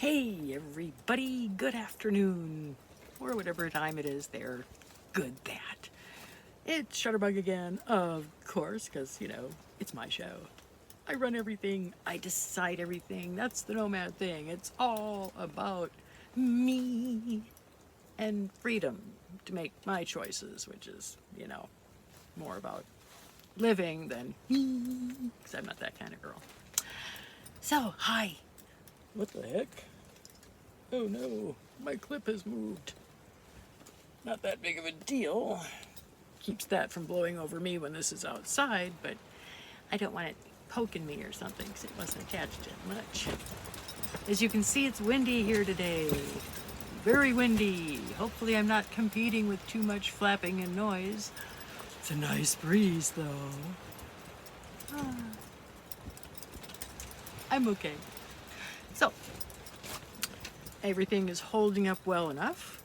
Hey everybody, good afternoon, or whatever time it is there. Good that. It's Shutterbug again, of course, because, it's my show. I run everything, I decide everything, that's the Nomad thing. It's all about me and freedom to make my choices, which is, more about living than me, because I'm not that kind of girl. So, hi. What the heck? Oh no, my clip has moved. Not that big of a deal. Keeps that from blowing over me when this is outside, but I don't want it poking me or something because it wasn't attached to much. As you can see, it's windy here today. Very windy. Hopefully I'm not competing with too much flapping and noise. It's a nice breeze though. I'm okay. So, everything is holding up well enough.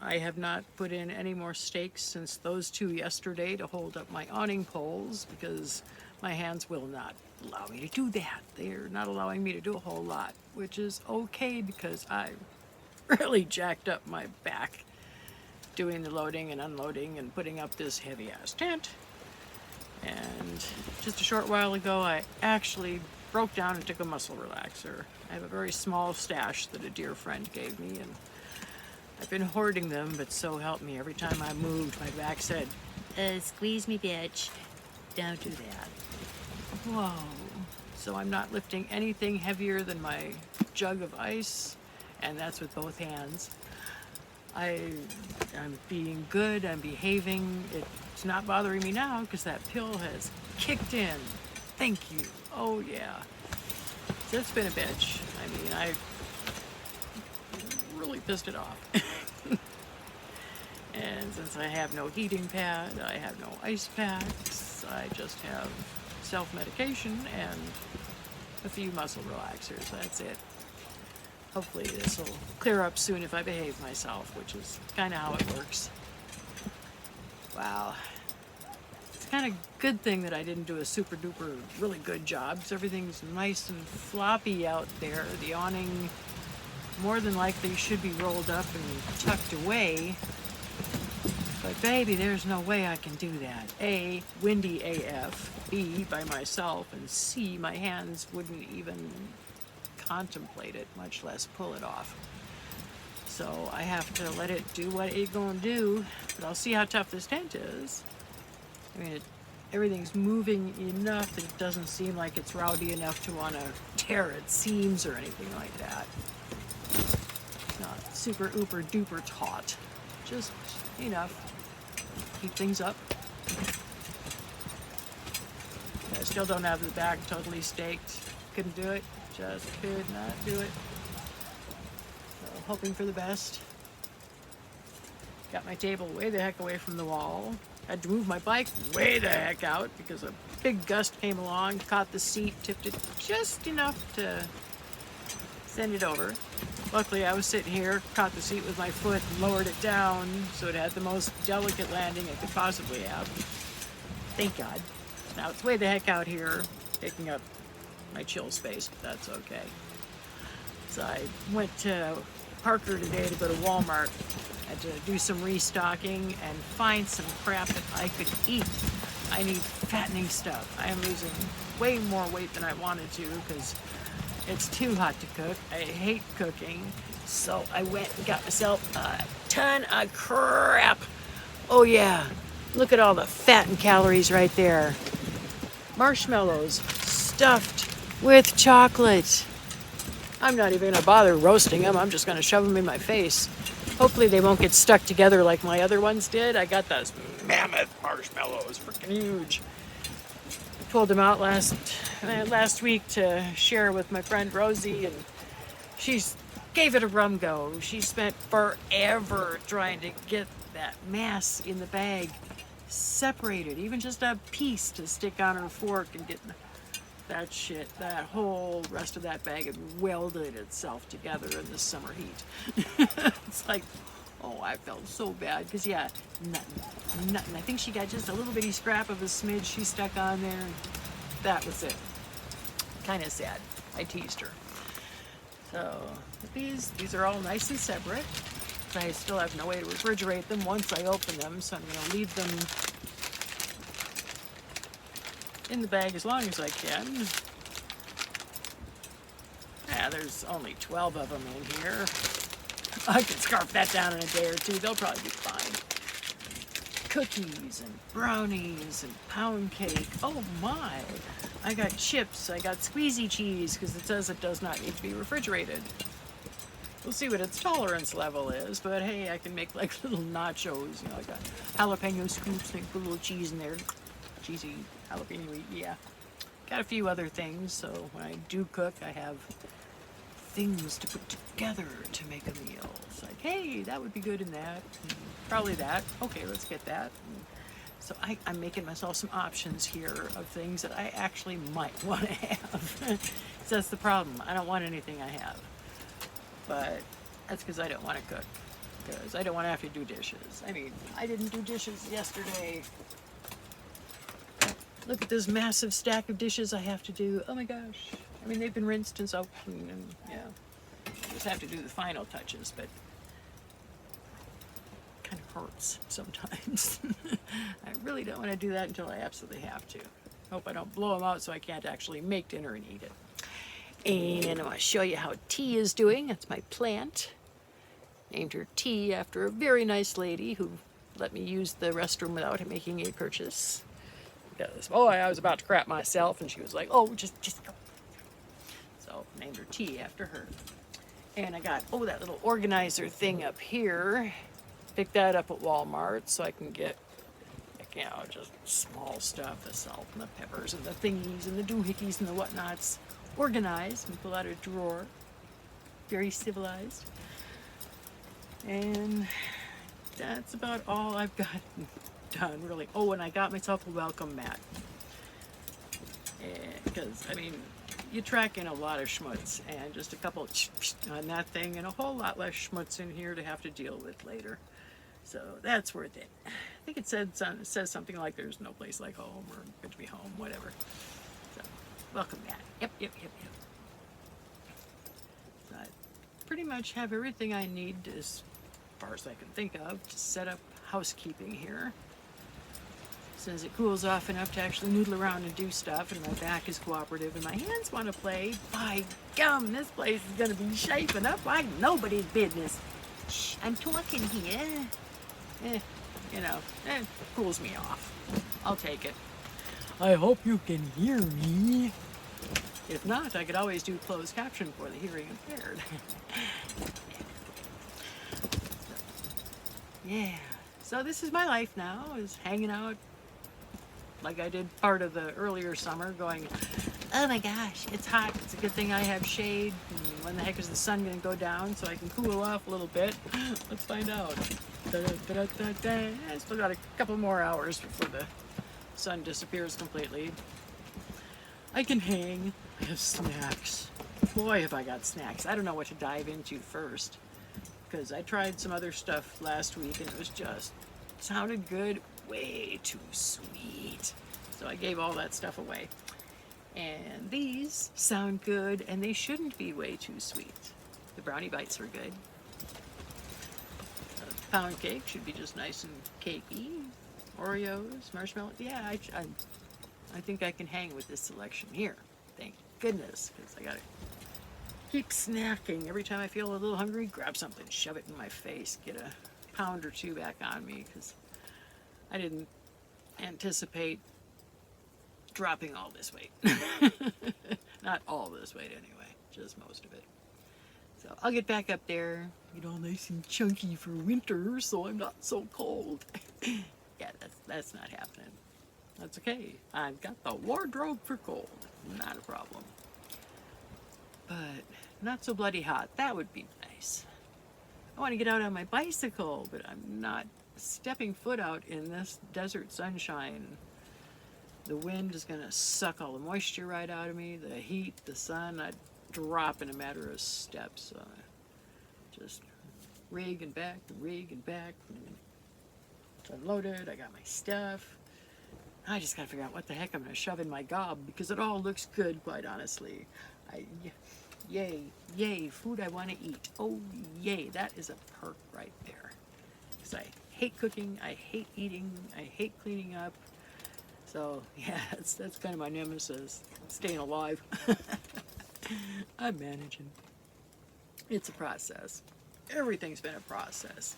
I have not put in any more stakes since those two yesterday to hold up my awning poles because my hands will not allow me to do that. They're not allowing me to do a whole lot, which is okay because I really jacked up my back doing the loading and unloading and putting up this heavy ass tent. And just a short while ago, I actually broke down and took a muscle relaxer. I have a very small stash that a dear friend gave me, and I've been hoarding them, but so help me, every time I moved, my back said, squeeze me, bitch. Don't do that. Whoa. So I'm not lifting anything heavier than my jug of ice, and that's with both hands. I'm being good, I'm behaving. It's not bothering me now because that pill has kicked in. Thank you. Oh yeah. So it's been a bitch. I mean, I really pissed it off. And since I have no heating pad, I have no ice packs, I just have self-medication and a few muscle relaxers. That's it. Hopefully this will clear up soon if I behave myself, which is kind of how it works. Wow. It's kind of good thing that I didn't do a super duper really good job because everything's nice and floppy out there. The awning more than likely should be rolled up and tucked away. But baby, there's no way I can do that. A, windy AF. B, by myself. And C, my hands wouldn't even contemplate it, much less pull it off. So I have to let it do what it's gonna do, but I'll see how tough this tent is. I mean, everything's moving enough that it doesn't seem like it's rowdy enough to want to tear its seams or anything like that. It's not super ooper duper taut, just enough to keep things up. I still don't have the back totally staked. Couldn't do it. Just could not do it. So hoping for the best. Got my table way the heck away from the wall. Had to move my bike way the heck out because a big gust came along, caught the seat, tipped it just enough to send it over. Luckily I was sitting here, caught the seat with my foot, and lowered it down so it had the most delicate landing it could possibly have. Thank God. Now it's way the heck out here, taking up my chill space, but that's okay. So I went to Parker today to go to Walmart. I had to do some restocking and find some crap that I could eat. I need fattening stuff. I am losing way more weight than I wanted to because it's too hot to cook. I hate cooking. So I went and got myself a ton of crap. Oh yeah, look at all the fat and calories right there. Marshmallows stuffed with chocolate. I'm not even gonna bother roasting them. I'm just gonna shove them in my face. Hopefully they won't get stuck together like my other ones did. I got those mammoth marshmallows, freaking huge. I pulled them out last week to share with my friend Rosie, and she gave it a rum go. She spent forever trying to get that mass in the bag separated, even just a piece to stick on her fork and get that shit, that whole rest of that bag had welded itself together in the summer heat. It's like, oh, I felt so bad because yeah, nothing. I think she got just a little bitty scrap of a smidge she stuck on there. That was it. Kind of sad. I teased her. So these are all nice and separate. I still have no way to refrigerate them once I open them, so I'm going to leave them in the bag as long as I can. Yeah, there's only 12 of them in here. I can scarf that down in a day or two. They'll probably be fine. Cookies and brownies and pound cake. Oh my! I got chips. I got squeezy cheese because it says it does not need to be refrigerated. We'll see what its tolerance level is, but hey, I can make like little nachos. You know, I got jalapeno scoops and put a little cheese in there. Cheesy jalapeno, yeah. Got a few other things, so when I do cook, I have things to put together to make a meal. It's like, hey, that would be good in that. And probably that. Okay, let's get that. And so I'm making myself some options here of things that I actually might want to have. So that's the problem. I don't want anything I have. But that's because I don't want to cook. Because I don't want to have to do dishes. I mean, I didn't do dishes yesterday. Look at this massive stack of dishes I have to do. Oh my gosh. I mean, they've been rinsed and soaked and yeah. I just have to do the final touches, but it kind of hurts sometimes. I really don't want to do that until I absolutely have to. Hope I don't blow them out so I can't actually make dinner and eat it. And I'm going to show you how Tea is doing. That's my plant. Named her Tea after a very nice lady who let me use the restroom without making a purchase. Because, oh, I was about to crap myself, and she was like, oh, just go. So named her Tea after her. And I got, oh, that little organizer thing up here. Picked that up at Walmart so I can get, you know, just small stuff, the salt and the peppers and the thingies and the doohickeys and the whatnots. Organized and pull out a drawer. Very civilized. And that's about all I've got done, really. Oh, and I got myself a welcome mat. Because, I mean, you track in a lot of schmutz, and just a couple on that thing, and a whole lot less schmutz in here to have to deal with later. So that's worth it. I think it says something like there's no place like home, or good to be home, whatever. So, welcome mat. Yep. So I pretty much have everything I need, as far as I can think of, to set up housekeeping here. As soon as it cools off enough to actually noodle around and do stuff, and my back is cooperative and my hands want to play, by gum, this place is going to be shaping up like nobody's business. Shh, I'm talking here. It cools me off. I'll take it. I hope you can hear me. If not, I could always do closed caption for the hearing impaired. Yeah. So this is my life now, is hanging out like I did part of the earlier summer, going, oh my gosh, it's hot. It's a good thing I have shade. And when the heck is the sun going to go down so I can cool off a little bit? Let's find out. I still got a couple more hours before the sun disappears completely. I can hang. I have snacks. Boy, have I got snacks. I don't know what to dive into first, because I tried some other stuff last week and it was just sounded good, way too sweet. So I gave all that stuff away. And these sound good, and they shouldn't be way too sweet. The brownie bites are good. Pound cake should be just nice and cakey. Oreos, marshmallow. Yeah, I think I can hang with this selection here. Thank goodness, because I gotta keep snacking. Every time I feel a little hungry, grab something, shove it in my face, get a pound or two back on me, because I didn't anticipate dropping all this weight. Not all this weight anyway, just most of it. So I'll get back up there, get all nice and chunky for winter so I'm not so cold. Yeah, that's not happening. That's okay. I've got the wardrobe for cold. Not a problem. But not so bloody hot. That would be nice. I want to get out on my bicycle, but I'm not stepping foot out in this desert sunshine. The wind is going to suck all the moisture right out of me. The heat, the sun, I'd drop in a matter of steps. Just rig and back. It's unloaded. I got my stuff. I just got to figure out what the heck I'm going to shove in my gob, because it all looks good, quite honestly. Yay, yay, food I want to eat. Oh, yay, that is a perk right there. Because I hate cooking, I hate eating, I hate cleaning up. So, yeah, that's kind of my nemesis, staying alive. I'm managing. It's a process. Everything's been a process.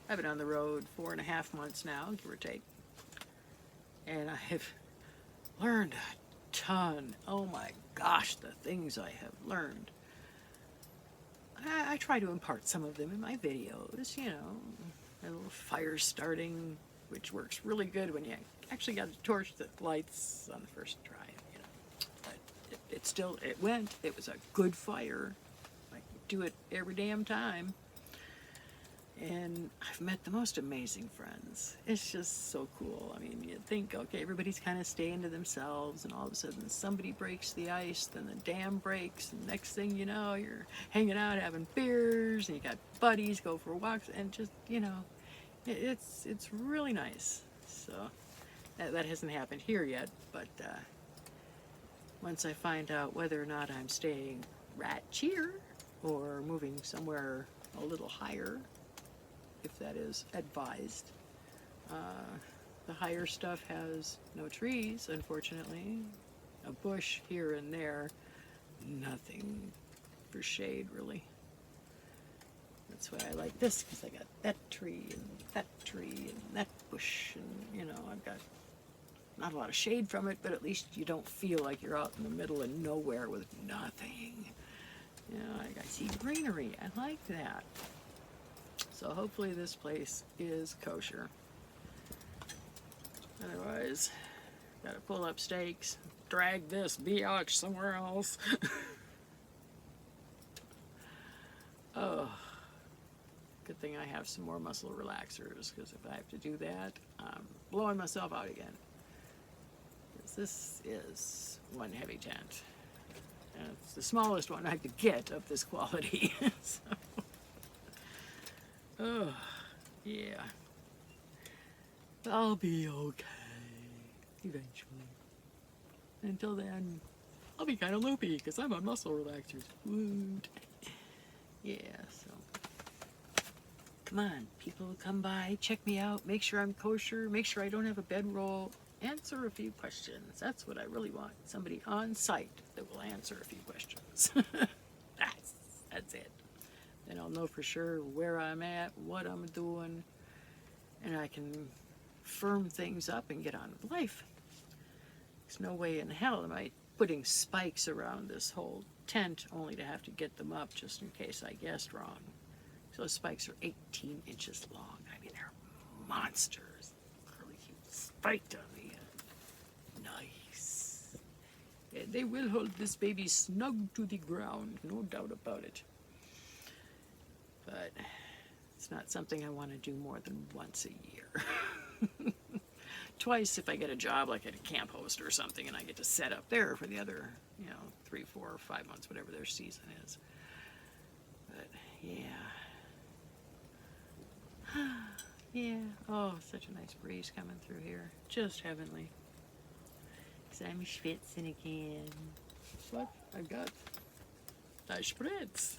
I've been on the road 4.5 months now, give or take. And I have learned a ton. Oh my gosh, the things I have learned. I try to impart some of them in my videos, you know, a little fire starting, which works really good when you actually got to torch the lights on the first try, you know. But it went. It was a good fire. I do it every damn time. And I've met the most amazing friends. It's just so cool. I mean, you think, okay, everybody's kind of staying to themselves, and all of a sudden somebody breaks the ice, then the dam breaks, and next thing you know, you're hanging out having beers, and you got buddies, go for walks, and just, you know, it's really nice. So that hasn't happened here yet, but once I find out whether or not I'm staying right here or moving somewhere a little higher, if that is advised. The higher stuff has no trees, unfortunately. A bush here and there, nothing for shade, really. That's why I like this, because I got that tree and that bush, and, you know, I've got not a lot of shade from it, but at least you don't feel like you're out in the middle of nowhere with nothing. You know, I see greenery. I like that. So hopefully this place is kosher. Otherwise, gotta pull up stakes, drag this biatch somewhere else. Oh, good thing I have some more muscle relaxers, because if I have to do that, I'm blowing myself out again. Because this is one heavy tent. And it's the smallest one I could get of this quality. So. Oh, yeah. I'll be okay eventually. Until then, I'll be kind of loopy because I'm on muscle relaxers. Woot. Yeah, so. Come on, people come by, check me out, make sure I'm kosher, make sure I don't have a bedroll, answer a few questions. That's what I really want. Somebody on site that will answer a few questions. That's it. Then I'll know for sure where I'm at, what I'm doing, and I can firm things up and get on with life. There's no way in hell am I putting spikes around this whole tent only to have to get them up just in case I guessed wrong. So those spikes are 18 inches long. I mean, they're monsters. Curly cute spiked on me. Nice. Yeah, they will hold this baby snug to the ground, no doubt about it. But it's not something I want to do more than once a year. Twice if I get a job like at a camp host or something and I get to set up there for the other, 3, 4, or 5 months, whatever their season is. But yeah. Yeah. Oh, such a nice breeze coming through here. Just heavenly. So I'm schwitzing again. What? I got a spritz.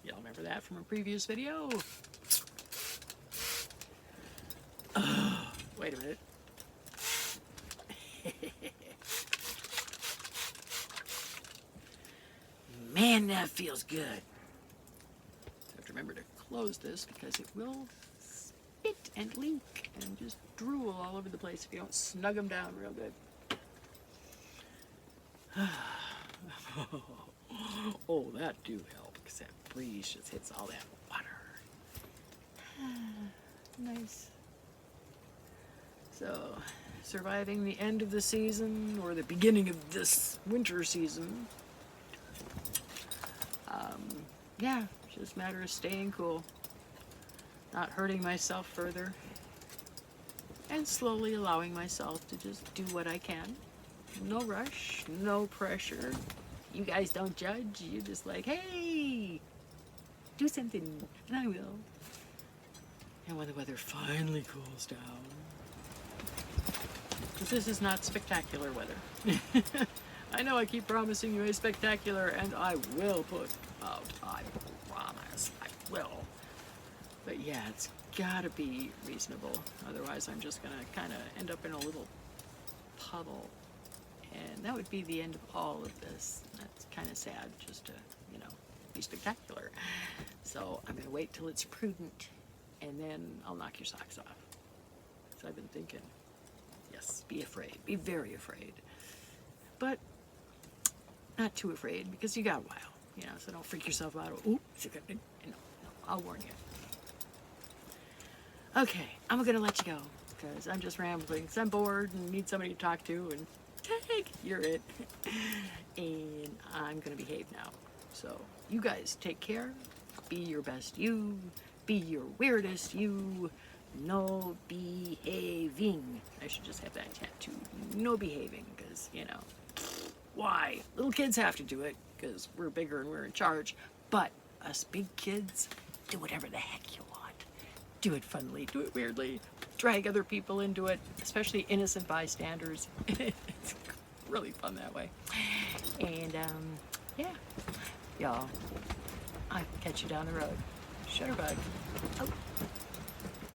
Y'all remember that from a previous video? Oh, wait a minute. Man, that feels good. I have to remember to close this because it will spit and leak and just drool all over the place if you don't snug them down real good. Oh, that do help because that breeze just hits all that water. Nice. So, surviving the end of the season or the beginning of this winter season. Yeah, just a matter of staying cool, not hurting myself further, and slowly allowing myself to just do what I can. No rush, no pressure. You guys don't judge. You're just like, hey, do something, and I will. And when the weather finally cools down, because this is not spectacular weather. I know I keep promising you a spectacular, and I will put out. I promise. I will. But yeah, it's gotta be reasonable. Otherwise, I'm just gonna kind of end up in a little puddle. And that would be the end of all of this. That's kind of sad, just to, you know, be spectacular. So I'm gonna wait till it's prudent, and then I'll knock your socks off. So I've been thinking, yes, be afraid. Be very afraid. But not too afraid, because you got a while, you know, so don't freak yourself out. Ooh, no, I'll warn you. Okay, I'm gonna let you go, because I'm just rambling, because I'm bored and need somebody to talk to, and tag, you're it. And I'm gonna behave now. So you guys take care, be your best you, be your weirdest you, no behaving. I should just have that tattooed. No behaving, because, you know, why? Little kids have to do it because we're bigger and we're in charge. But us big kids, do whatever the heck you want. Do it funnily, do it weirdly, drag other people into it, especially innocent bystanders. It's really fun that way. And yeah, y'all, I'll catch you down the road. Shutterbug. Oh.